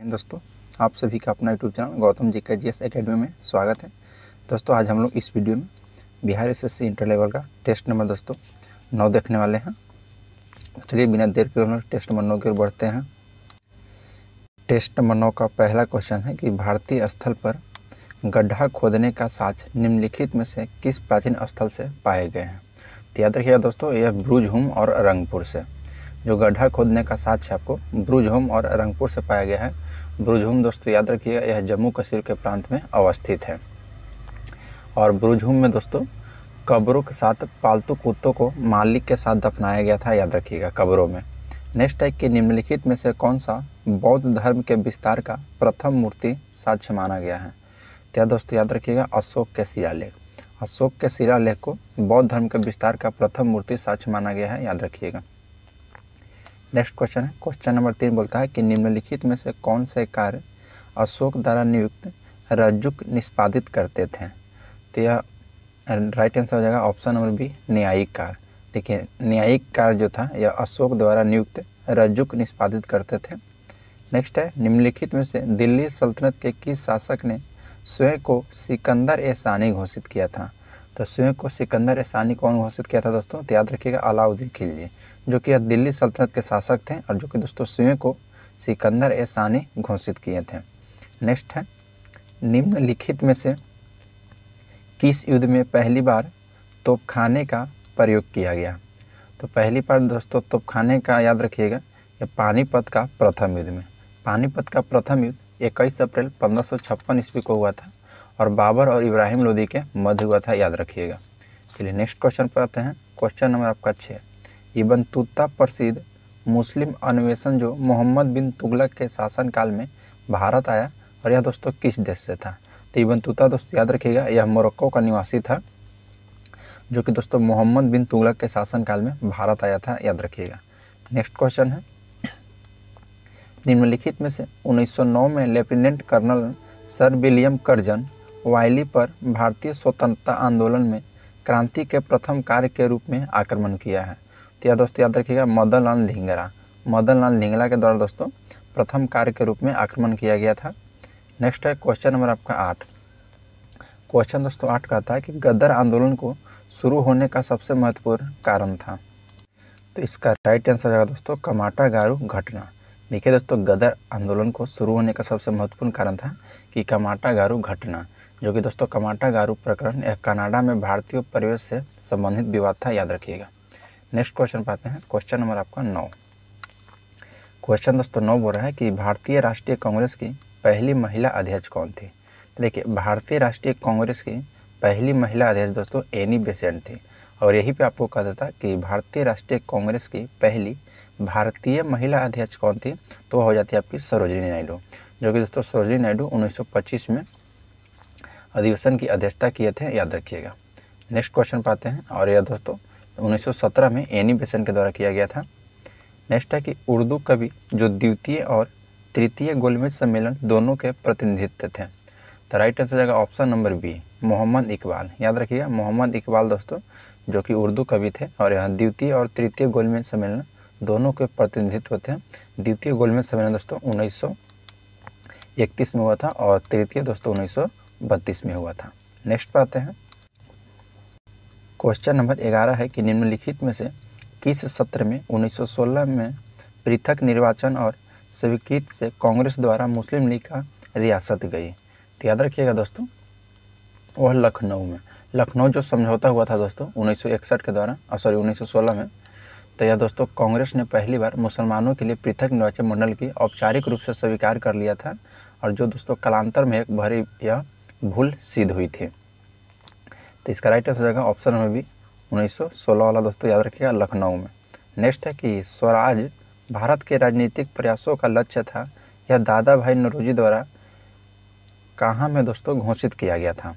दोस्तों, आप सभी का अपना यूट्यूब चैनल गौतम जी का जीएस एकेडमी में स्वागत है। दोस्तों, आज हम लोग इस वीडियो में बिहार एसएससी इंटर लेवल का टेस्ट नंबर 9 देखने वाले हैं। चलिए बिना देर के हम लोग टेस्ट नंबर 9 की ओर बढ़ते हैं। टेस्ट नंबर 9 का पहला क्वेश्चन है कि भारतीय स्थल पर गड्ढा खोदने का साक्ष्य निम्नलिखित में से किस प्राचीन स्थल से पाए गए हैं। तो याद रखिएगा दोस्तों, यह ब्रुजहुम और रंगपुर से जो गड्ढा खोदने का साक्ष्य आपको ब्रुजहुम और रंगपुर से पाया गया है। ब्रुजहुम दोस्तों याद रखिएगा, यह जम्मू कश्मीर के प्रांत में अवस्थित है। और ब्रुजहुम में दोस्तों कब्रों के साथ पालतू कुत्तों को मालिक के साथ दफनाया गया था, याद रखिएगा कब्रों में। नेक्स्ट है कि निम्नलिखित में से कौन सा बौद्ध धर्म के विस्तार का प्रथम मूर्ति साक्ष्य माना गया है। तो दोस्तों याद रखिएगा अशोक के शिलालेख। अशोक के शिलालेख को बौद्ध धर्म के विस्तार का प्रथम मूर्ति साक्ष्य माना गया है, याद रखिएगा। नेक्स्ट क्वेश्चन है, क्वेश्चन नंबर 3 बोलता है कि निम्नलिखित में से कौन से कार्य अशोक द्वारा नियुक्त रज्जुक निष्पादित करते थे। तो यह राइट आंसर हो जाएगा ऑप्शन नंबर बी, न्यायिक कार्य। देखिए न्यायिक कार्य जो था यह अशोक द्वारा नियुक्त रज्जुक निष्पादित करते थे। नेक्स्ट है, निम्नलिखित में से दिल्ली सल्तनत के किस शासक ने स्वयं को सिकंदर ए सानी घोषित किया था। तो स्वयं को सिकंदर ए सानी कौन घोषित किया था दोस्तों। तो याद रखिएगा अलाउद्दीन खिलजी, जो कि दिल्ली सल्तनत के शासक थे और जो कि दोस्तों स्वयं को सिकंदर ए सानी घोषित किए थे। नेक्स्ट है, निम्नलिखित में से किस युद्ध में पहली बार तोपखाने का प्रयोग किया गया। तो पहली बार दोस्तों तोपखाने का याद रखिएगा यह पानीपत का प्रथम युद्ध में। पानीपत का प्रथम युद्ध 21 अप्रैल 1556 ईस्वी को हुआ था और बाबर और इब्राहिम लोदी के मध्य हुआ था, याद रखिएगा। चलिए नेक्स्ट क्वेश्चन पर आते हैं। क्वेश्चन नंबर आपका 6, इब्न तुता प्रसिद्ध मुस्लिम अन्वेषण जो मोहम्मद बिन तुगलक के शासनकाल में भारत आया और यह दोस्तों किस देश से था। तो इब्न तुता दोस्तों याद रखिएगा यह मोरक्को का निवासी था, जो कि दोस्तों मोहम्मद बिन तुगलक के शासनकाल में भारत आया था, याद रखिएगा। नेक्स्ट क्वेश्चन है, निम्नलिखित में से 1909 में lieutenant colonel sir William Curzon Wyllie पर भारतीय स्वतंत्रता आंदोलन में क्रांति के प्रथम कार्य के रूप में आक्रमण किया है। तो यह दोस्तों याद रखिएगा मदन लाल धिंगरा। मदन लाल धिंगरा के द्वारा दोस्तों प्रथम कार्य के रूप में आक्रमण किया गया था। नेक्स्ट है क्वेश्चन नंबर आपका 8। क्वेश्चन दोस्तों 8 कहता है कि गदर आंदोलन को शुरू होने का सबसे महत्वपूर्ण कारण था। तो इसका राइट आंसर होगा दोस्तों कमाटा गारू घटना। देखिए दोस्तों गदर आंदोलन को शुरू होने का सबसे महत्वपूर्ण कारण था कि कमाटा गारू घटना, जो कि दोस्तों कमाटा गारू प्रकरण यह कनाडा में भारतीय परिवेश से संबंधित विवाद था, याद रखिएगा। नेक्स्ट क्वेश्चन पाते हैं। क्वेश्चन नंबर आपका 9। क्वेश्चन दोस्तों 9 बोल रहा है कि भारतीय राष्ट्रीय कांग्रेस की पहली महिला अध्यक्ष कौन थी। तो देखिए भारतीय राष्ट्रीय कांग्रेस की पहली महिला अध्यक्ष दोस्तों एनी बेसेंट थी और यही पे आपको कहा था कि भारतीय राष्ट्रीय कांग्रेस की पहली भारतीय महिला अध्यक्ष कौन थी। तो हो जाती है आपकी सरोजिनी नायडू, जो कि दोस्तों सरोजिनी नायडू 1925 में अधिवेशन की अध्यक्षता किए थे, याद रखिएगा। नेक्स्ट क्वेश्चन पाते हैं और यह दोस्तों 1917 में एनी बेसेंट के द्वारा किया गया था। नेक्स्ट है कि उर्दू कवि जो द्वितीय और तृतीय गोलमेज सम्मेलन दोनों के प्रतिनिधित्व थे। तो राइट आंसर हो जाएगा option number B, Mohammad Iqbal. याद रखिएगा मोहम्मद इकबाल दोस्तों जो कि उर्दू कवि थे और यह द्वितीय और तृतीय गोलमेज सम्मेलन दोनों के प्रतिनिधित्व थे। द्वितीय गोलमेज सम्मेलन दोस्तों 1931 में हुआ था और तृतीय दोस्तों 1932 में हुआ था। नेक्स्ट पर आते हैं। क्वेश्चन नंबर 11 है कि निम्नलिखित में से किस सत्र में 1916 में पृथक निर्वाचन और स्वीकृति से कांग्रेस द्वारा मुस्लिम लीग का रियासत गई। तो याद रखिएगा दोस्तों वह लखनऊ में, लखनऊ जो समझौता हुआ था दोस्तों 1961 के द्वारा 1916 में। तो यह दोस्तों कांग्रेस ने पहली बार मुसलमानों के लिए पृथक निर्वाचन मंडल की औपचारिक रूप से स्वीकार कर लिया था और जो दोस्तों कालांतर में एक भारी यह भूल सिद्ध हुई थी। तो इसका राइट आंसर हो जाएगा ऑप्शन नंबर बी, 1916 वाला दोस्तों याद रखिएगा लखनऊ में। नेक्स्ट है कि स्वराज भारत के राजनीतिक प्रयासों का लक्ष्य था, यह दादा भाई नौरोजी द्वारा कहाँ में दोस्तों घोषित किया गया था।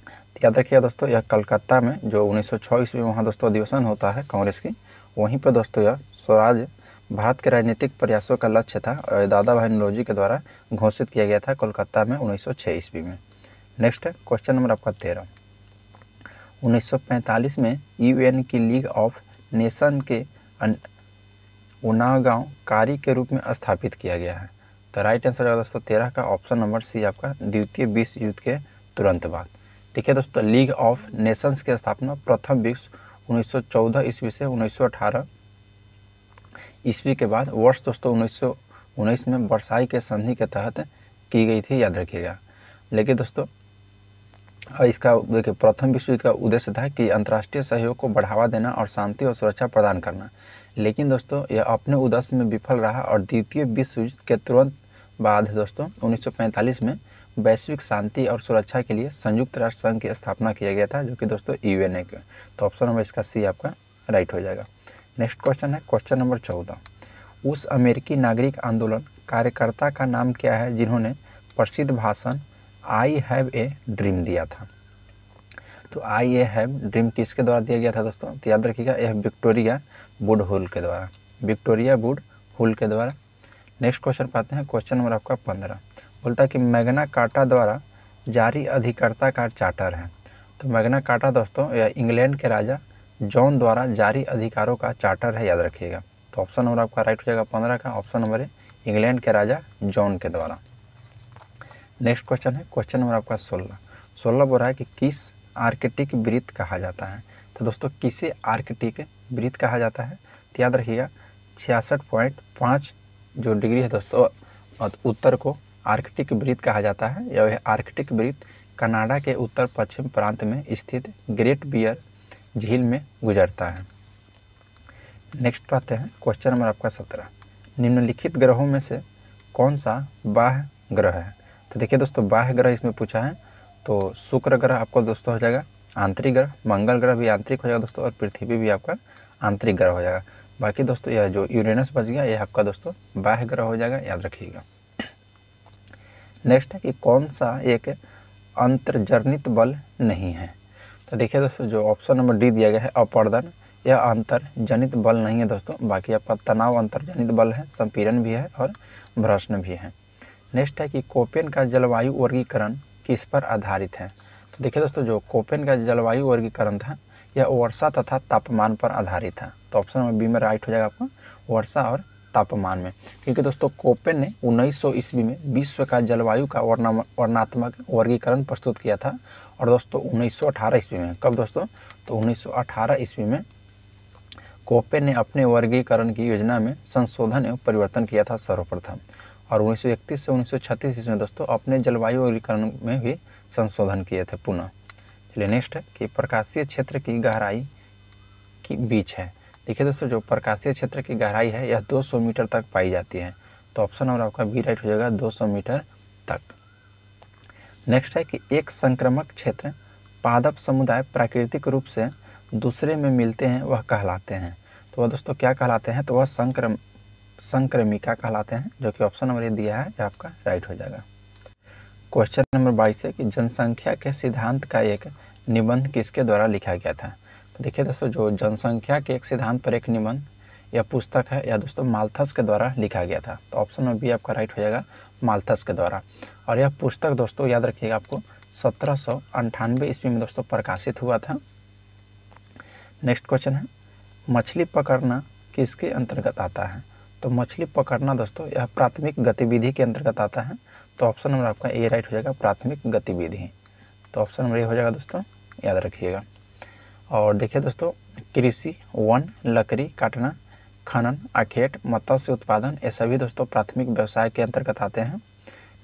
तो याद रखिएगा दोस्तों यह कलकत्ता में जो 1906 ईस्वी में वहाँ दोस्तों अधिवेशन होता है कांग्रेस की, वहीं पर दोस्तों यह स्वराज भारत के राजनीतिक प्रयासों का लक्ष्य था और दादा भाई नौरोजी के द्वारा घोषित किया गया था कोलकाता में 1906 ईस्वी में। नेक्स्ट है क्वेश्चन नंबर आपका 13। 1945 में यूएन की लीग ऑफ नेशन के उनागांव कारी के रूप में स्थापित किया गया है। तो राइट आंसर होगा दोस्तों 13 का ऑप्शन नंबर सी आपका द्वितीय विश्व युद्ध के तुरंत बाद। देखिए दोस्तों, लीग ऑफ नेशंस की स्थापना प्रथम विश्व 1914 ईस्वी से 1918 ईस्वी के बाद वर्ष दोस्तों 1919 में वर्साई के संधि के तहत की गई थी, याद रखिएगा। लेकिन दोस्तों इसका देखिए प्रथम विश्व युद्ध का उद्देश्य था कि अंतर्राष्ट्रीय सहयोग को बढ़ावा देना और शांति और सुरक्षा प्रदान करना। लेकिन दोस्तों यह अपने उद्देश्य में विफल रहा और द्वितीय विश्व युद्ध के तुरंत बाद दोस्तों 1945 में वैश्विक शांति और सुरक्षा के लिए संयुक्त राष्ट्र संघ की स्थापना किया गया था, जो कि दोस्तों यूएनए के। तो ऑप्शन नंबर इसका सी आपका राइट हो जाएगा। नेक्स्ट क्वेश्चन है क्वेश्चन नंबर 14। उस अमेरिकी नागरिक आंदोलन कार्यकर्ता का नाम क्या है जिन्होंने प्रसिद्ध भाषण आई हैव ए ड्रीम दिया था? तो आई ए हैव ड्रीम किसके द्वारा दिया गया था दोस्तों? तो याद रखिएगा यह विक्टोरिया वुडहुल के द्वारा, विक्टोरिया वुडहुल के द्वारा। नेक्स्ट क्वेश्चन पाते हैं, क्वेश्चन नंबर आपका 15। बोलता है कि मैग्ना कार्टा द्वारा जारी अधिकर्ता का चार्टर है। तो मैग्ना कार्टा दोस्तों यह इंग्लैंड के राजा जॉन द्वारा जारी अधिकारों का चार्टर है, याद रखिएगा। तो ऑप्शन नंबर आपका राइट हो जाएगा 15 का ऑप्शन नंबर है इंग्लैंड के राजा जॉन के द्वारा। नेक्स्ट क्वेश्चन है क्वेश्चन नंबर आपका 16 बोल रहा है कि किस आर्कटिक वृत्त कहा जाता है? तो दोस्तों किसे आर्कटिक वृत्त कहा जाता है? तो याद रखिएगा 66.5 जो डिग्री है दोस्तों उत्तर को आर्कटिक वृत्त कहा जाता है। यह आर्कटिक वृत्त कनाडा के उत्तर पश्चिम प्रांत में स्थित ग्रेट बियर झील में गुजरता है। नेक्स्ट पाते हैं क्वेश्चन नंबर आपका 17। निम्नलिखित ग्रहों में से कौन सा बाह्य ग्रह है? तो देखिए दोस्तों बाह्य ग्रह इसमें पूछा है, तो शुक्र ग्रह आपको दोस्तों हो जाएगा आंतरिक ग्रह, मंगल ग्रह भी आंतरिक हो जाएगा दोस्तों, और पृथ्वी भी आपका आंतरिक ग्रह हो जाएगा। बाकी दोस्तों यह जो यूरेनस बच गया यह आपका दोस्तों बाह्य ग्रह हो जाएगा, याद रखिएगा। नेक्स्ट है कि कौन सा एक अंतर्जनित बल नहीं है? तो देखिए दोस्तों जो ऑप्शन नंबर डी दिया गया है अपवर्तन, यह अंतर्जनित बल नहीं है दोस्तों। बाकी आपका तनाव अंतर्जनित बल है, संपीड़न भी है और भ्रष्ण भी है। नेक्स्ट है कि कोपेन का जलवायु वर्गीकरण किस पर आधारित है? तो देखिए दोस्तों जो कोपेन का जलवायु वर्गीकरण था यह वर्षा तथा तापमान पर आधारित था। तो ऑप्शन नंबर बी में राइट हो जाएगा आपका वर्षा और तापमान में, क्योंकि दोस्तों कोपेन ने 1900 ईस्वी में विश्व का जलवायु का वर्णनात्मक वर्गीकरण प्रस्तुत किया था। और दोस्तों 1918 ईस्वी में, कब दोस्तों? तो 1918 ईस्वी में कोपेन ने अपने वर्गीकरण की योजना में संशोधन एवं परिवर्तन किया था सर्वप्रथम। और 1931 से 1936 ईस्वी में दोस्तों अपने जलवायु वर्गीकरण में भी संशोधन किए थे पुनः। चलिए नेक्स्ट है कि प्रकाशीय क्षेत्र की गहराई की बीच है। देखिए दोस्तों जो प्रकाशीय क्षेत्र की गहराई है यह 200 मीटर तक पाई जाती है। तो ऑप्शन नंबर आपका बी राइट हो जाएगा 200 मीटर तक। नेक्स्ट है कि एक संक्रामक क्षेत्र पादप समुदाय प्राकृतिक रूप से दूसरे में मिलते हैं वह कहलाते हैं। तो वह दोस्तों क्या कहलाते हैं? तो वह संक्रमिका कहलाते हैं, जो कि ऑप्शन नंबर ये दिया है यह आपका राइट हो जाएगा। क्वेश्चन नंबर 22 है कि जनसंख्या के सिद्धांत का एक निबंध किसके द्वारा लिखा गया था? तो देखिए दोस्तों जो जनसंख्या के एक सिद्धांत पर एक निबंध यह पुस्तक है यह दोस्तों माल्थस के द्वारा लिखा गया था। तो ऑप्शन नंबर बी आपका राइट हो जाएगा माल्थस के द्वारा। और यह पुस्तक दोस्तों याद रखिएगा आपको 1798 ईस्वी में दोस्तों प्रकाशित हुआ था। नेक्स्ट क्वेश्चन है मछली पकड़ना किसके अंतर्गत आता है? तो मछली पकड़ना दोस्तों यह प्राथमिक गतिविधि के अंतर्गत आता है। तो ऑप्शन नंबर आपका ए राइट हो जाएगा प्राथमिक गतिविधि। तो ऑप्शन नंबर ए हो जाएगा दोस्तों, याद रखिएगा। और देखिए दोस्तों कृषि, वन, लकड़ी काटना, खनन, आखेट, मत्स्य उत्पादन ये सभी दोस्तों प्राथमिक व्यवसाय के अंतर्गत आते हैं।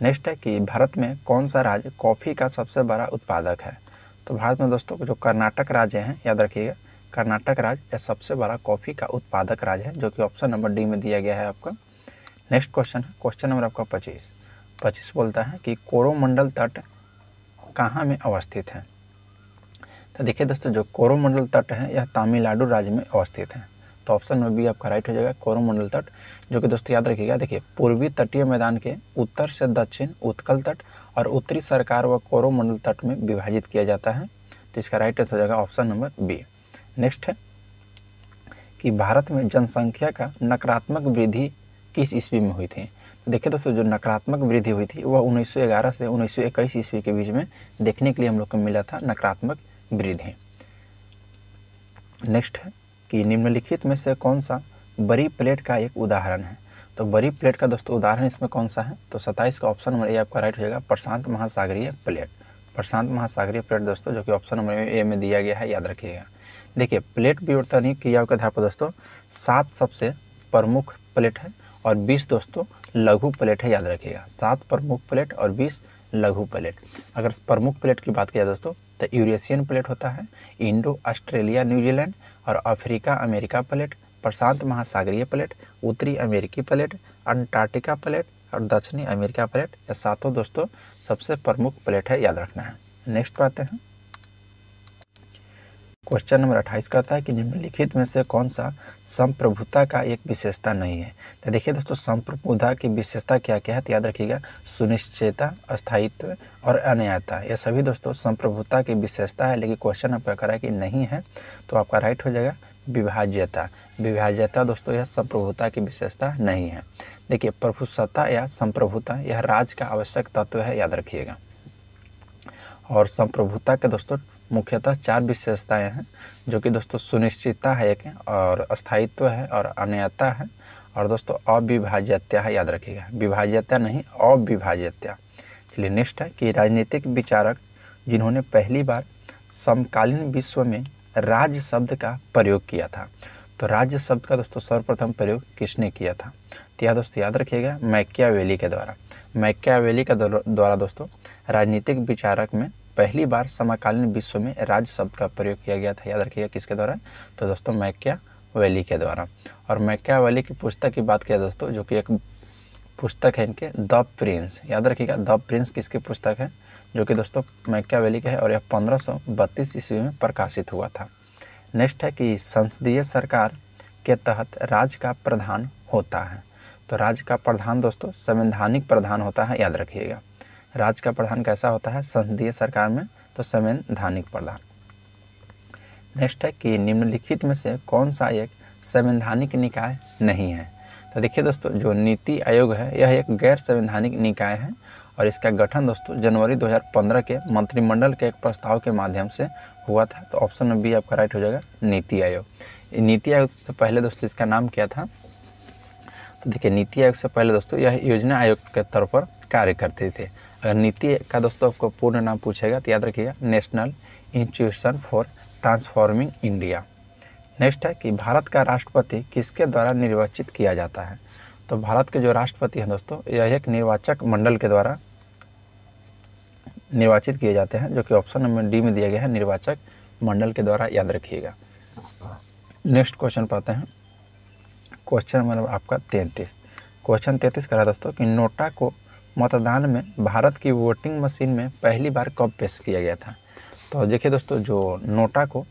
नेक्स्ट है कि भारत में कौन सा राज्य कॉफ़ी का सबसे बड़ा उत्पादक है? तो भारत में दोस्तों जो कर्नाटक राज्य है, याद रखिएगा कर्नाटक राज्य यह सबसे बड़ा कॉफ़ी का उत्पादक राज्य है, जो कि ऑप्शन नंबर डी में दिया गया है आपका। नेक्स्ट क्वेश्चन है क्वेश्चन नंबर आपका 25 बोलता है कि कोरोमंडल तट कहाँ में अवस्थित है? तो देखिए दोस्तों जो कोरोमंडल तट है यह तमिलनाडु राज्य में अवस्थित है। तो ऑप्शन नंबर बी आपका राइट हो जाएगा कोरोमंडल तट, जो कि दोस्तों याद रखिएगा देखिए पूर्वी तटीय मैदान के उत्तर से दक्षिण उत्कल तट और उत्तरी सरकार व कोरोमंडल तट में विभाजित किया जाता है। तो इसका राइट आंसर हो जाएगा ऑप्शन नंबर बी। नेक्स्ट है कि भारत में जनसंख्या का नकारात्मक वृद्धि किस ईस्वी में हुई थी? तो देखिए दोस्तों जो नकारात्मक वृद्धि हुई थी वह 1911 से 1921 ईस्वी के बीच में देखने के लिए हम लोग को मिला था नकारात्मक वृद्धि। नेक्स्ट है कि निम्नलिखित में से कौन सा बड़ी प्लेट का एक उदाहरण है? तो बड़ी प्लेट का दोस्तों उदाहरण इसमें कौन सा है, तो 27 का ऑप्शन नंबर ए आपका राइट हो जाएगा, प्रशांत महासागरीय प्लेट। प्रशांत महासागरीय प्लेट दोस्तों जो कि ऑप्शन नंबर ए में दिया गया है, याद रखिएगा। देखिए प्लेट विवर्तनीय क्रियाओं के आधार पर दोस्तों 7 सबसे प्रमुख प्लेट है और 20 दोस्तों लघु प्लेट है, याद रखिएगा। 7 प्रमुख प्लेट और 20 लघु प्लेट। अगर प्रमुख प्लेट की बात किया दोस्तों तो यूरेशियन प्लेट होता है, इंडो ऑस्ट्रेलिया न्यूजीलैंड और अफ्रीका अमेरिका प्लेट, प्रशांत महासागरीय प्लेट, उत्तरी अमेरिकी प्लेट, अंटार्कटिका प्लेट और दक्षिणी अमेरिका प्लेट। ये सातों दोस्तों सबसे प्रमुख प्लेट है, याद रखना है। नेक्स्ट बात है क्वेश्चन नंबर 28 कहता है कि निम्नलिखित में से कौन सा संप्रभुता का एक विशेषता नहीं है। तो देखिए दोस्तों संप्रभुता की विशेषता क्या क्या है, तो याद रखिएगा सुनिश्चितता, अस्थायित्व और अनन्यता। ये सभी दोस्तों संप्रभुता की विशेषता है, लेकिन क्वेश्चन आपका कह रहा है कि नहीं है, तो आपका राइट हो जाएगा विभाज्यता। विभाज्यता दोस्तों यह संप्रभुता की विशेषता नहीं है। देखिए प्रभुसत्ता या संप्रभुता यह राज्य का आवश्यक तत्व है, याद रखिएगा। और संप्रभुता के दोस्तों मुख्यतः 4 विशेषताएं हैं, जो कि दोस्तों सुनिश्चितता है एक, और अस्थायित्व है और अनन्यता है, और दोस्तों अविभाज्यता है, याद रखिएगा। विभाज्यता नहीं, अविभाज्यता। चलिए नेक्स्ट है कि राजनीतिक विचारक जिन्होंने पहली बार समकालीन विश्व में राज्य शब्द का प्रयोग किया था, तो राज्य शब्द का दोस्तों सर्वप्रथम प्रयोग किसने किया था, तो यह दोस्तों याद रखिएगा मैकियावेली के द्वारा। मैकियावेली के द्वारा दोस्तों राजनीतिक विचारक में पहली बार समकालीन विश्व में राज्य शब्द का प्रयोग किया गया था, याद रखिएगा किसके द्वारा, तो दोस्तों मैकियावेली के द्वारा। और मैकियावेली की पुस्तक की बात किया दोस्तों, जो कि एक पुस्तक है इनके द प्रिंस, याद रखिएगा द प्रिंस किसकी पुस्तक है, जो कि दोस्तों मैकियावेली का है, और यह 1532 ईस्वी में प्रकाशित हुआ था। नेक्स्ट है कि संसदीय सरकार के तहत राज्य का प्रधान होता है, तो राज्य का प्रधान दोस्तों संवैधानिक प्रधान होता है, याद रखिएगा। राज्य का प्रधान कैसा होता है संसदीय सरकार में, तो संवैधानिक प्रधान। नेक्स्ट है कि निम्नलिखित में से कौन सा एक संवैधानिक निकाय नहीं है, तो देखिए दोस्तों जो नीति आयोग है यह एक गैर संवैधानिक निकाय है, और इसका गठन दोस्तों जनवरी 2015 के मंत्रिमंडल के एक प्रस्ताव के माध्यम से हुआ था, तो ऑप्शन बी आपका राइट हो जाएगा नीति आयोग। नीति आयोग से पहले दोस्तों इसका नाम क्या था, तो देखिए नीति आयोग से पहले दोस्तों यह योजना आयोग के तौर पर कार्य करते थे। अगर नीति का दोस्तों आपको पूर्ण नाम पूछेगा तो याद रखिएगा national institution for transforming India. Next है कि भारत का राष्ट्रपति किसके द्वारा निर्वाचित किया जाता है, तो भारत के जो राष्ट्रपति हैं दोस्तों यह एक निर्वाचक मंडल के द्वारा निर्वाचित किए जाते हैं, जो कि ऑप्शन नंबर डी में दिया गया है, निर्वाचक मंडल के द्वारा, याद रखिएगा। नेक्स्ट क्वेश्चन पाते हैं क्वेश्चन नंबर आपका 33। क्वेश्चन 33 कह रहा है दोस्तों कि नोटा को मतदान में भारत की वोटिंग मशीन में पहली बार कब पेश किया गया था, तो देखिए दोस्तों जो नोटा को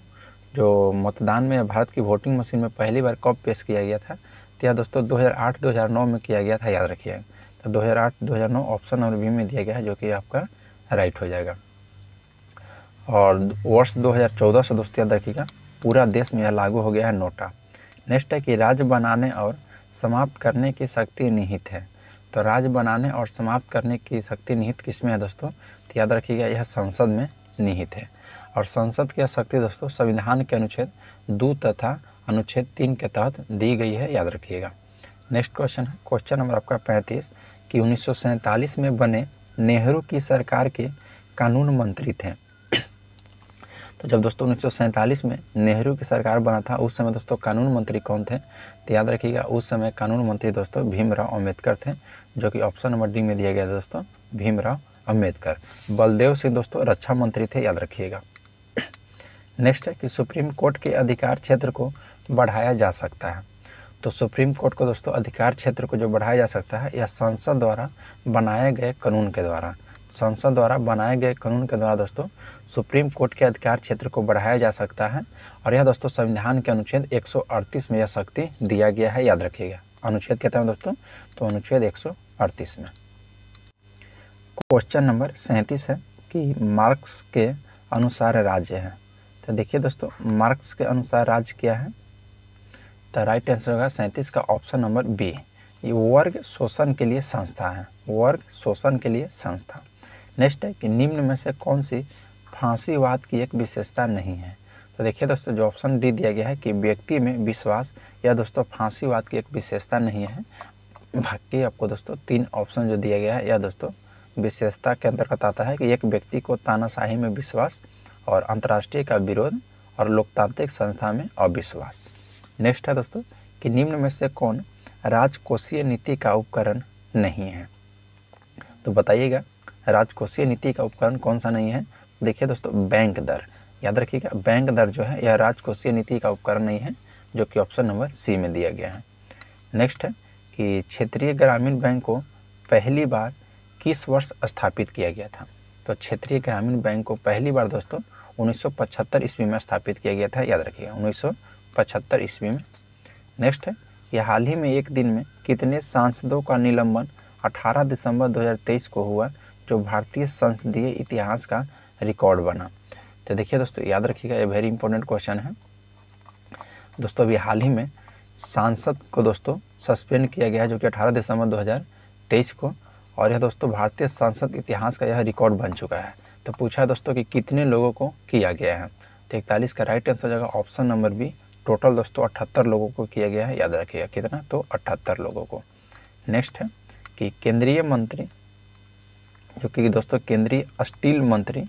जो मतदान में भारत की वोटिंग मशीन में पहली बार कब पेश किया गया था, तो यह दोस्तों 2008-2009 में किया गया था, याद रखिए। तो 2008-2009 ऑप्शन नंबर बी में दिया गया है, जो कि आपका राइट हो जाएगा। और वर्ष 2014 से दोस्तों याद रखिएगा पूरा देश में यह लागू हो गया है नोटा। नेक्स्ट है कि राज्य बनाने और समाप्त करने की शक्ति निहित है, तो राज्य बनाने और समाप्त करने की शक्ति निहित किसमें है दोस्तों, तो याद रखिएगा यह संसद में निहित है। और संसद की शक्ति दोस्तों संविधान के अनुच्छेद 2 तथा अनुच्छेद 3 के तहत दी गई है, याद रखिएगा। नेक्स्ट क्वेश्चन है क्वेश्चन नंबर आपका 35 कि 1947 में बने नेहरू की सरकार के कानून मंत्री थे, तो जब दोस्तों 1947 में नेहरू की सरकार बना था उस समय दोस्तों कानून मंत्री कौन थे, तो याद रखिएगा उस समय कानून मंत्री दोस्तों भीमराव अंबेडकर थे, जो कि ऑप्शन नंबर डी में दिया गया दोस्तों भीमराव अंबेडकर। बलदेव सिंह दोस्तों रक्षा मंत्री थे, याद रखिएगा। नेक्स्ट है कि सुप्रीम कोर्ट के अधिकार क्षेत्र को बढ़ाया जा सकता है, तो सुप्रीम कोर्ट को दोस्तों अधिकार क्षेत्र को जो बढ़ाया जा सकता है यह संसद द्वारा बनाए गए कानून के द्वारा। संसद द्वारा बनाए गए कानून के द्वारा दोस्तों सुप्रीम कोर्ट के अधिकार क्षेत्र को बढ़ाया जा सकता है, और यह दोस्तों संविधान के अनुच्छेद 138 में यह शक्ति दिया गया है, याद रखिएगा। अनुच्छेद कहते हैं दोस्तों, तो अनुच्छेद 138 में। क्वेश्चन नंबर 37 है कि मार्क्स के अनुसार राज्य है, तो देखिए दोस्तों मार्क्स के अनुसार राज्य क्या है, तो राइट आंसर होगा 37 का ऑप्शन नंबर बी। ये वर्ग शोषण के लिए संस्था है, वर्ग शोषण के लिए संस्था। नेक्स्ट है कि निम्न में से कौन सी फांसीवाद की एक विशेषता नहीं है, तो देखिए दोस्तों जो ऑप्शन डी दिया गया है कि व्यक्ति में विश्वास, यह दोस्तों फांसीवाद की एक विशेषता नहीं है। बाकी आपको दोस्तों 3 ऑप्शन जो दिया गया है यह दोस्तों विशेषता के अंतर्गत आता है कि एक व्यक्ति को तानाशाही में विश्वास और अंतर्राष्ट्रीय का विरोध और लोकतांत्रिक संस्था में अविश्वास। नेक्स्ट है दोस्तों कि निम्न में से कौन राजकोषीय नीति का उपकरण नहीं है। तो बताइएगा राजकोषीय नीति का उपकरण कौन सा नहीं है। देखिए दोस्तों बैंक दर, याद रखिएगा बैंक दर जो है यह राजकोषीय नीति का उपकरण नहीं है, जो कि ऑप्शन नंबर सी में दिया गया है। नेक्स्ट है कि क्षेत्रीय ग्रामीण बैंक को पहली बार किस वर्ष स्थापित किया गया था। तो क्षेत्रीय ग्रामीण बैंक को पहली बार दोस्तों 1975 ईस्वी में स्थापित किया गया था, याद रखिएगा 1975 ईस्वी में। नेक्स्ट है कि हाल ही में एक दिन में कितने सांसदों का निलंबन 18 दिसंबर 2023 को हुआ, जो भारतीय संसदीय इतिहास का रिकॉर्ड बना। तो देखिए दोस्तों याद रखिएगा, ये वेरी इंपॉर्टेंट क्वेश्चन है दोस्तों। अभी हाल ही में सांसद को दोस्तों सस्पेंड किया गया है, जो कि 18 दिसंबर 2023 को, और यह दोस्तों भारतीय संसद इतिहास का यह रिकॉर्ड बन चुका है। तो पूछा है दोस्तों कि कितने लोगों को किया गया है। तो 41 का राइट आंसर हो जाएगा ऑप्शन नंबर बी। टोटल दोस्तों 78 लोगों को किया गया है, याद रखिएगा कितना, तो 78 लोगों को। नेक्स्ट है कि केंद्रीय मंत्री, जो कि दोस्तों केंद्रीय स्टील मंत्री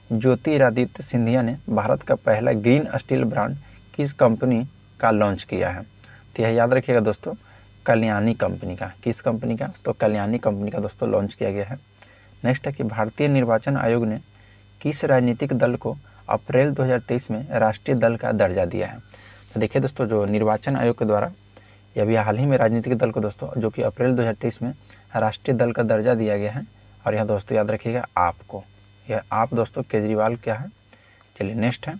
ज्योतिरादित्य सिंधिया ने भारत का पहला ग्रीन स्टील ब्रांड किस कंपनी का लॉन्च किया है। तो यह याद रखिएगा दोस्तों कल्याणी कंपनी का। किस कंपनी का, तो कल्याणी कंपनी का दोस्तों लॉन्च किया गया है। नेक्स्ट है कि भारतीय निर्वाचन आयोग ने किस राजनीतिक दल को अप्रैल 2023 में राष्ट्रीय दल का दर्जा दिया है। तो देखिए दोस्तों जो निर्वाचन आयोग के द्वारा या अभी हाल ही में राजनीतिक दल को दोस्तों जो कि अप्रैल 2023 में राष्ट्रीय दल का दर्जा दिया गया है, और यह दोस्तों याद रखिएगा आपको, यह आप दोस्तों केजरीवाल क्या है। चलिए नेक्स्ट है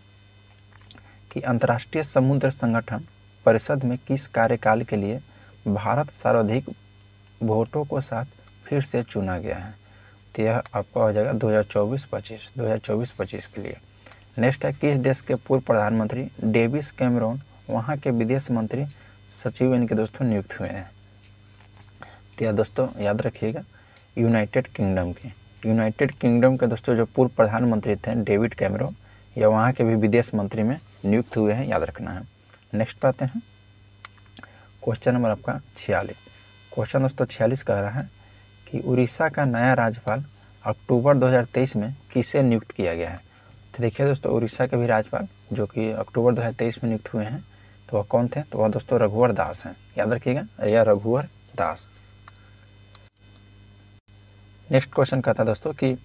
कि अंतर्राष्ट्रीय समुद्र संगठन परिषद में किस कार्यकाल के लिए भारत सर्वाधिक वोटों के साथ फिर से चुना गया है। तो यह आपका हो जाएगा 2024-25 के लिए। नेक्स्ट है किस देश के पूर्व प्रधानमंत्री डेविस कैमरॉन वहाँ के विदेश मंत्री सचिव इनके दोस्तों नियुक्त हुए हैं। तो यह दोस्तों याद रखिएगा यूनाइटेड किंगडम के दोस्तों जो पूर्व प्रधानमंत्री थे डेविड कैमरॉन, या वहाँ के भी विदेश मंत्री में नियुक्त हुए हैं, याद रखना है। नेक्स्ट पाते हैं क्वेश्चन नंबर आपका 46। क्वेश्चन दोस्तों 46 कह रहा है कि उड़ीसा का नया राज्यपाल अक्टूबर 2023 में किसे नियुक्त किया गया है। तो देखिए दोस्तों उड़ीसा के भी राज्यपाल जो कि अक्टूबर 2023 में नियुक्त हुए हैं, तो वह कौन थे, तो वह दोस्तों रघुवर दास हैं, याद रखिएगा यह रघुवर दास। नेक्स्ट क्वेश्चन कहता है दोस्तों कि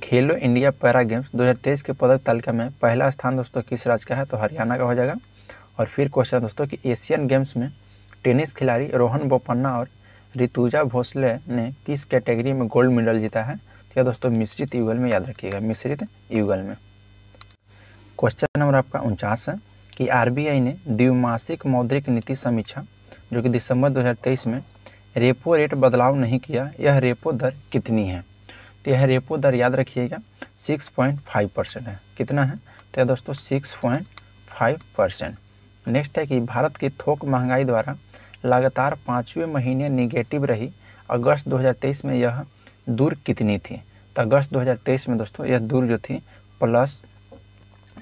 खेलो इंडिया पैरा गेम्स 2023 के पदक तालिका में पहला स्थान दोस्तों किस राज्य का है, तो हरियाणा का हो जाएगा। और फिर क्वेश्चन दोस्तों कि एशियन गेम्स में टेनिस खिलाड़ी रोहन बोपन्ना और ऋतुजा भोसले ने किस कैटेगरी में गोल्ड मेडल जीता है। तो यह दोस्तों मिश्रित युगल में, याद रखिएगा मिश्रित युगल में। क्वेश्चन नंबर आपका 49 है कि आरबीआई ने द्विमासिक मौद्रिक नीति समीक्षा जो कि दिसंबर 2023 में रेपो रेट बदलाव नहीं किया, यह रेपो दर कितनी है। तो यह रेपो दर याद रखिएगा 6.5% है। कितना है, तो यह दोस्तों 6.5%। नेक्स्ट है कि भारत की थोक महंगाई द्वारा लगातार 5वें महीने निगेटिव रही अगस्त 2023 में यह दूर कितनी थी। तो अगस्त 2023 में दोस्तों यह दूर जो थी प्लस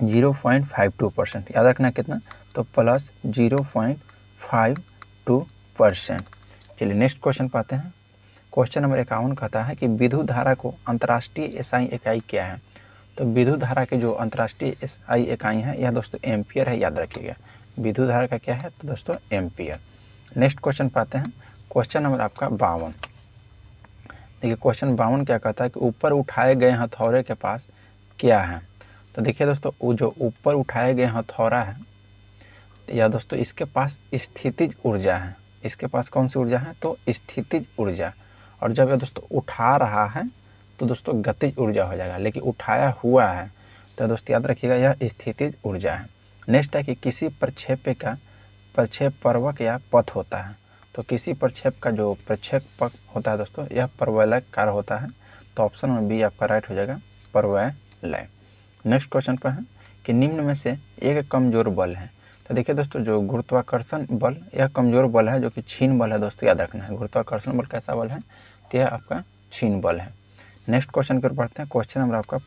0.52%, याद रखना कितना, तो प्लस 0.52%। चलिए नेक्स्ट क्वेश्चन पाते हैं। क्वेश्चन नंबर 51 कहता है कि विद्युत धारा को अंतर्राष्ट्रीय एसआई इकाई क्या है। तो विद्युत धारा के जो अंतर्राष्ट्रीय एसआई इकाई है यह दोस्तों एम्पियर है, याद रखिएगा विद्युत धारा का क्या है, तो दोस्तों एम्पियर। नेक्स्ट क्वेश्चन पाते हैं क्वेश्चन नंबर आपका 52। देखिए क्वेश्चन 52 क्या कहता है कि ऊपर उठाए गए हथौड़े के पास क्या है। तो देखिए दोस्तों वो जो ऊपर उठाए गए हथौड़ा है या दोस्तों इसके पास स्थितिज ऊर्जा है। इसके पास कौन सी ऊर्जा है, तो स्थितिज ऊर्जा। और जब यह दोस्तों उठा रहा है तो दोस्तों गतिज ऊर्जा हो जाएगा, लेकिन उठाया हुआ है तो दोस्तों याद रखिएगा यह स्थितिज ऊर्जा है। नेक्स्ट है कि किसी प्रक्षेप्य का प्रक्षेपवक्र या पथ होता है। तो किसी प्रक्षेप का जो प्रक्षेपक होता है दोस्तों यह परवलयकार होता है। तो ऑप्शन में बी आपका राइट हो जाएगा परवलय। नेक्स्ट क्वेश्चन पर है कि निम्न में से एक कमजोर बल है। तो देखिए दोस्तों जो गुरुत्वाकर्षण बल यह कमजोर बल है, जो कि क्षीण बल है दोस्तों, याद रखना है गुरुत्वाकर्षण बल कैसा बल है, तो यह आपका क्षीण बल है। नेक्स्ट क्वेश्चन पर पढ़ते हैं क्वेश्चन नंबर आपका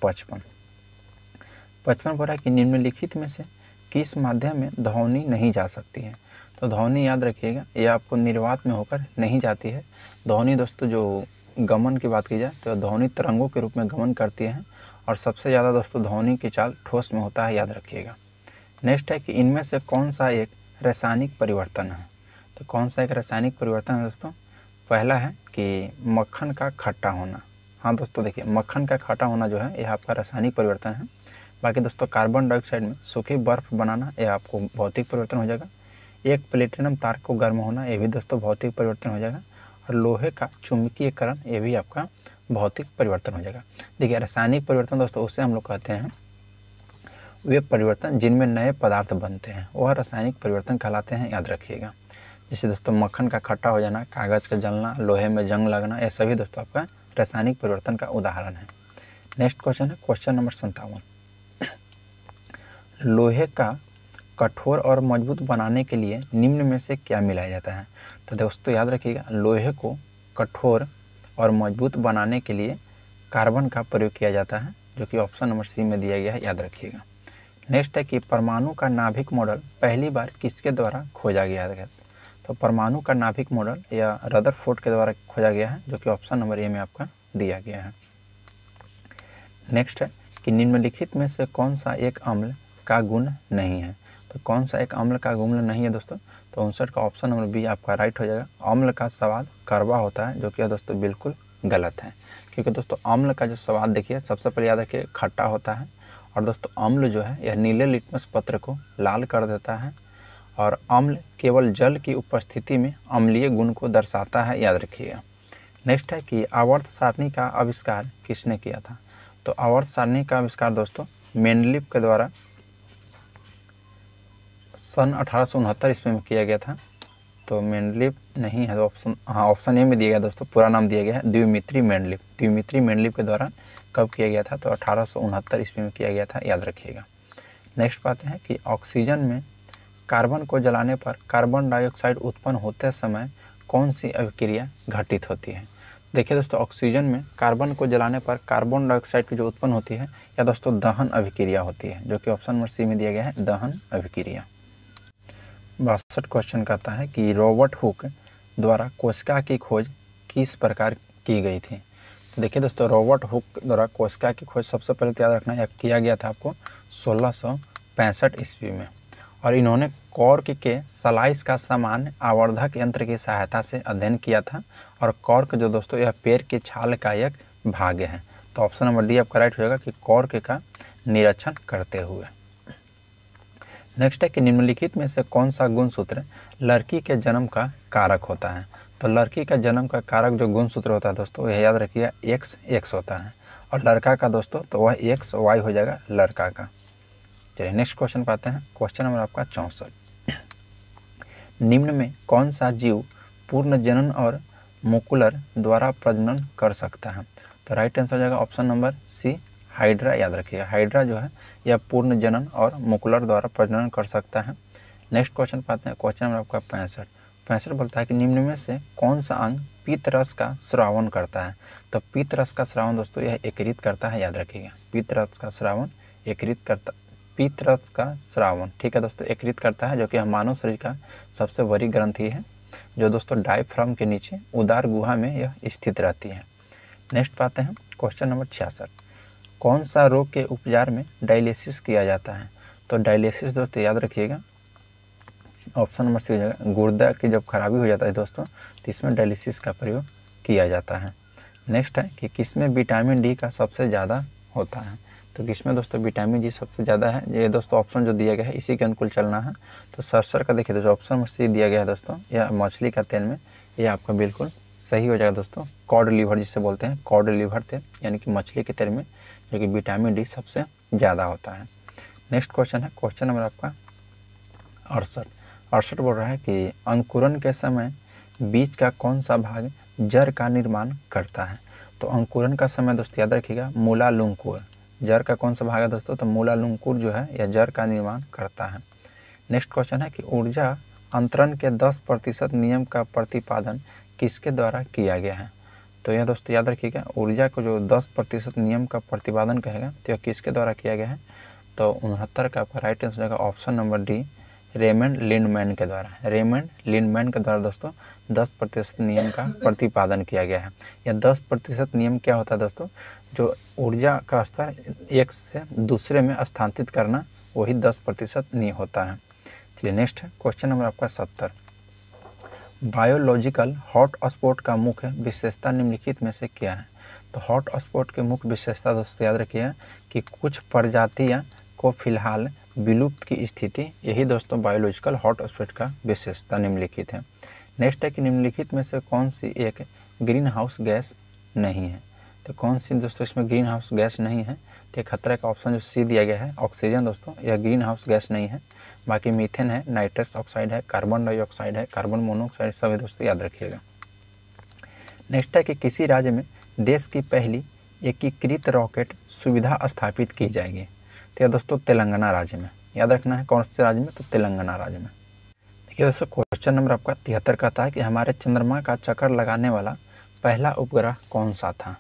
55 पर है कि निम्नलिखित में से किस माध्यम में ध्वनि नहीं जा सकती है। तो ध्वनि याद रखिएगा ये आपको निर्वात में होकर नहीं जाती है। ध्वनि दोस्तों जो गमन की बात की जाए तो ध्वनि तरंगों के रूप में गमन करती है और सबसे ज़्यादा दोस्तों ध्वनि की चाल ठोस में होता है, याद रखिएगा। नेक्स्ट है कि इनमें से कौन सा एक रासायनिक परिवर्तन है। तो कौन सा एक रासायनिक परिवर्तन है दोस्तों? पहला है कि मक्खन का खट्टा होना। हाँ दोस्तों देखिए, मक्खन का खट्टा होना जो है यह आपका रासायनिक परिवर्तन है। बाकी दोस्तों कार्बन डाइऑक्साइड में सूखी बर्फ बनाना यह आपको भौतिक परिवर्तन हो जाएगा। एक प्लेटिनम तार को गर्म होना ये भी दोस्तों भौतिक परिवर्तन हो जाएगा। और लोहे का चुंबकीयकरण ये भी आपका भौतिक परिवर्तन हो जाएगा। देखिए रासायनिक परिवर्तन दोस्तों उसे हम लोग कहते हैं वे परिवर्तन जिनमें नए पदार्थ बनते हैं, वह रासायनिक परिवर्तन कहलाते हैं, याद रखिएगा। जैसे दोस्तों मक्खन का खट्टा हो जाना, कागज़ का जलना, लोहे में जंग लगना, ये सभी दोस्तों आपका रासायनिक परिवर्तन का उदाहरण है। नेक्स्ट क्वेश्चन है क्वेश्चन नंबर 57। लोहे का कठोर और मजबूत बनाने के लिए निम्न में से क्या मिलाया जाता है? तो दोस्तों याद रखिएगा, लोहे को कठोर और मजबूत बनाने के लिए कार्बन का प्रयोग किया जाता है, जो कि ऑप्शन नंबर सी में दिया गया है, याद रखिएगा। नेक्स्ट है कि परमाणु का नाभिक मॉडल पहली बार किसके द्वारा खोजा गया है? तो परमाणु का नाभिक मॉडल या रदरफोर्ड के द्वारा खोजा गया है, जो कि ऑप्शन नंबर ए में आपका दिया गया है। नेक्स्ट है कि निम्नलिखित में से कौन सा एक अम्ल का गुण नहीं है? तो कौन सा एक अम्ल का गुण नहीं है दोस्तों? तो 59 का ऑप्शन नंबर बी आपका राइट हो जाएगा। अम्ल का स्वाद कड़वा होता है, जो कि दोस्तों बिल्कुल गलत है, क्योंकि दोस्तों अम्ल का जो स्वाद देखिए सबसे पहले याद रखिए खट्टा होता है। और दोस्तों अम्ल जो है यह नीले लिटमस पत्र को लाल कर देता है और अम्ल केवल जल की उपस्थिति में अम्लीय गुण को दर्शाता है, याद रखिएगा। नेक्स्ट है कि आवर्त सारणी का आविष्कार किसने किया था? तो आवर्त सारणी का आविष्कार दोस्तों मेंडलीव के द्वारा सन 1869 ईस्वी में किया गया था। तो मेंडलीव नहीं है, तो ऑप्शन ए में दिया गया दोस्तों, पूरा नाम दिया गया है द्विमित्री मेंडलीव। द्विमित्री मेंडलीव के द्वारा कब किया गया था? तो 1869 ईस्वी में किया गया था, याद रखिएगा। नेक्स्ट बात है कि ऑक्सीजन में कार्बन को जलाने पर कार्बन डाइऑक्साइड उत्पन्न होते समय कौन सी अभिक्रिया घटित होती है? देखिए दोस्तों, ऑक्सीजन में कार्बन को जलाने पर कार्बन डाइऑक्साइड की जो उत्पन्न होती है या दोस्तों दहन अभिक्रिया होती है, जो कि ऑप्शन नंबर सी में दिया गया है, दहन अभिक्रिया। 62 क्वेश्चन कहता है कि रॉबर्ट हुक द्वारा कोशिका की खोज किस प्रकार की गई थी? तो देखिए दोस्तों, रॉबर्ट हुक द्वारा कोशिका की खोज सबसे पहले तो याद रखना यह किया गया था आपको 1665 ईस्वी में। और इन्होंने कॉर्क के स्लाइस का सामान्य आवर्धक यंत्र की सहायता से अध्ययन किया था। और कॉर्क जो दोस्तों यह पेड़ की छाल का एक भाग है। तो ऑप्शन नंबर डी आपका राइट होगा कि कॉर्क का निरीक्षण करते हुए। नेक्स्ट है कि निम्नलिखित में से कौन सा गुणसूत्र लड़की के जन्म का कारक होता है? तो लड़की का जन्म का कारक जो गुणसूत्र होता है दोस्तों, यह याद रखिए XX होता है। और लड़का का दोस्तों तो वह XY हो जाएगा लड़का का। चलिए नेक्स्ट क्वेश्चन पाते हैं, क्वेश्चन नंबर आपका 64। निम्न में कौन सा जीव पूर्ण जनन और मुकुलर द्वारा प्रजनन कर सकता है? तो राइट आंसर हो जाएगा ऑप्शन नंबर सी, हाइड्रा, याद रखिएगा। हाइड्रा जो है यह पूर्ण जनन और मुकुलर द्वारा प्रजनन कर सकता है। नेक्स्ट क्वेश्चन पाते हैं, क्वेश्चन नंबर आपका 65 बोलता है कि निम्न में से कौन सा अंग पीत रस का श्रावण करता है? तो पीत रस का श्रावण दोस्तों यह एकत्रित करता है, याद रखिएगा। पीत रस का श्रावण एकत्रित करता, पीत रस का श्रावण, ठीक है दोस्तों, एकत्रित करता है, जो कि मानव शरीर का सबसे बड़ी ग्रंथि है, जो दोस्तों डायफ्राम के नीचे उदार गुहा में यह स्थित रहती है। नेक्स्ट पाते हैं क्वेश्चन नंबर 66। कौन सा रोग के उपचार में डायलिसिस किया जाता है? तो डायलिसिस दोस्तों याद रखिएगा, ऑप्शन नंबर सी हो जाएगा। गुर्दा की जब खराबी हो जाता है दोस्तों, तो इसमें डायलिसिस का प्रयोग किया जाता है। नेक्स्ट है कि किसमें विटामिन डी का सबसे ज़्यादा होता है? तो किसमें दोस्तों विटामिन डी सबसे ज़्यादा है? ये दोस्तों ऑप्शन जो दिया गया है इसी के अनुकूल चलना है। तो सरसर का देखिए दोस्तों, ऑप्शन नंबर सी दिया गया है दोस्तों, या मछली का तेल में, ये आपका बिल्कुल सही हो जाएगा दोस्तों। कॉड लिवर जिसे बोलते हैं, कॉड लिवर तेल, यानी कि मछली के तेल में जो कि विटामिन डी सबसे ज़्यादा होता है। नेक्स्ट क्वेश्चन है क्वेश्चन नंबर आपका 68 बोल रहा है कि अंकुरन के समय बीज का कौन सा भाग जड़ का निर्माण करता है? तो अंकुरन का समय दोस्तों याद रखिएगा मूलालंकुर, जड़ का कौन सा भाग है दोस्तों? तो मूलालंकुर जो है यह जड़ का निर्माण करता है। नेक्स्ट क्वेश्चन है कि ऊर्जा अंतरण के 10% नियम का प्रतिपादन किसके द्वारा किया गया है? तो यह दोस्तों याद रखिएगा, ऊर्जा को जो 10% नियम का प्रतिपादन कहेगा तो यह किसके द्वारा किया गया है? तो 69 का आपका राइट आंसर होगा option number D, Raymond Lindeman के द्वारा। रेमंड लिंडमैन के द्वारा दोस्तों 10% नियम का प्रतिपादन किया गया है। यह 10% नियम क्या होता है दोस्तों, जो ऊर्जा का स्तर एक से दूसरे में स्थानांतरित करना, वही 10% नियम होता है। चलिए नेक्स्ट है क्वेश्चन नंबर आपका 70। बायोलॉजिकल हॉटस्पॉट का मुख्य विशेषता निम्नलिखित में से क्या है। तो हॉटस्पॉट के मुख्य विशेषता दोस्तों याद रखिए कि कुछ प्रजातियां को फिलहाल विलुप्त की स्थिति, यही दोस्तों बायोलॉजिकल हॉटस्पॉट का विशेषता निम्नलिखित है। नेक्स्ट है कि निम्नलिखित में से कौन सी एक ग्रीन हाउस गैस नहीं है। तो कौन सी दोस्तों इसमें ग्रीन हाउस गैस नहीं है, तो एक खतरा का ऑप्शन जो सी दिया गया है ऑक्सीजन दोस्तों, यह ग्रीन हाउस गैस नहीं है। बाकी मीथेन है, नाइट्रस ऑक्साइड है, कार्बन डाइऑक्साइड है, कार्बन मोनोऑक्साइड, सभी दोस्तों याद रखिएगा। नेक्स्ट है कि किसी राज्य में देश की पहली एकीकृत रॉकेट सुविधा स्थापित की जाएगी। तो यह दोस्तों तेलंगाना राज्य में, याद रखना है कौन से राज्य में, तो तेलंगाना राज्य में। देखिए दोस्तों क्वेश्चन नंबर आपका 73 कहता है कि हमारे चंद्रमा का चक्कर लगाने वाला पहला उपग्रह कौन सा था।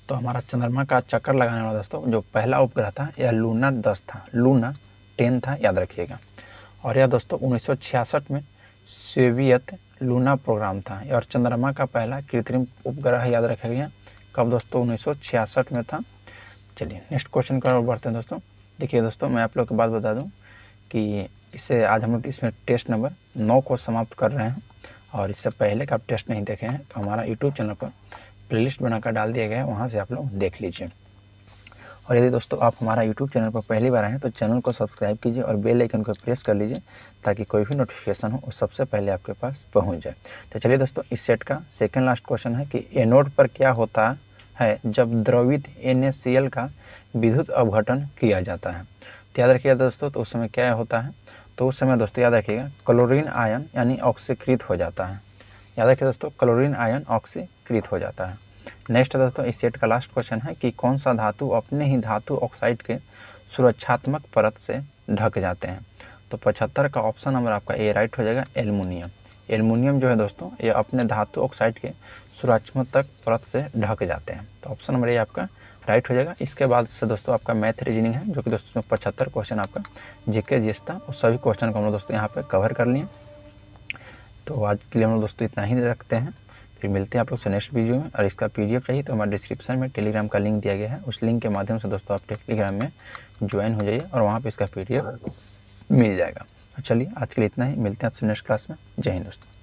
तो हमारा चंद्रमा का चक्कर लगाने वाला दोस्तों जो पहला उपग्रह था यह लूना 10 था, लूना 10 था, याद रखिएगा। और यह दोस्तों 1966 में सोवियत लूना प्रोग्राम था और चंद्रमा का पहला कृत्रिम उपग्रह याद रखिएगा कब दोस्तों, 1966 में था। चलिए नेक्स्ट क्वेश्चन की ओर बढ़ते हैं दोस्तों। देखिए दोस्तों मैं आप लोग को बात बता दूं कि इससे आज हम लोग इसमें टेस्ट नंबर 9 को समाप्त कर रहे हैं, और इससे पहले का आप टेस्ट नहीं देखे हैं तो हमारा यूट्यूब चैनल पर प्लेलिस्ट बनाकर डाल दिया गया है, वहाँ से आप लोग देख लीजिए। और यदि दोस्तों आप हमारा यूट्यूब चैनल पर पहली बार आए हैं तो चैनल को सब्सक्राइब कीजिए और बेल आइकन को प्रेस कर लीजिए ताकि कोई भी नोटिफिकेशन हो वो सबसे पहले आपके पास पहुंच जाए। तो चलिए दोस्तों इस सेट का सेकंड लास्ट क्वेश्चन है कि एनोड पर क्या होता है जब द्रवित NaCl का विद्युत अपघटन किया जाता है। तो याद रखिएगा दोस्तों, तो उस समय क्या होता है, तो उस समय दोस्तों याद रखिएगा क्लोरीन आयन यानी ऑक्सीकृत हो जाता है। याद रखिए दोस्तों क्लोरीन आयन ऑक्सीकृत हो जाता है। नेक्स्ट दोस्तों इस सेट का लास्ट क्वेश्चन है कि कौन सा धातु अपने ही धातु ऑक्साइड के सुरक्षात्मक परत से ढक जाते हैं। तो 75 का ऑप्शन नंबर आपका ए राइट हो जाएगा, एल्युमिनियम। एल्युमिनियम जो है दोस्तों ये अपने धातु ऑक्साइड के सुरक्षात्मक परत से ढक जाते हैं। तो ऑप्शन नंबर ए आपका राइट हो जाएगा। इसके बाद से दोस्तों आपका मैथ रीजनिंग है जो कि दोस्तों 75 क्वेश्चन आपका जीके जीएस था, उस सभी क्वेश्चन को हम लोग दोस्तों यहाँ पे कवर कर लिए। तो आज के लिए हम लोग दोस्तों इतना ही रखते हैं, फिर मिलते हैं आप लोग से नेक्स्ट वीडियो में। और इसका PDF चाहिए तो हमारे डिस्क्रिप्शन में टेलीग्राम का लिंक दिया गया है, उस लिंक के माध्यम से दोस्तों आप टेलीग्राम में ज्वाइन हो जाइए और वहाँ पे इसका PDF मिल जाएगा। तो चलिए आज के लिए इतना ही, मिलते हैं आपसे नेक्स्ट क्लास में। जय हिंद दोस्तों।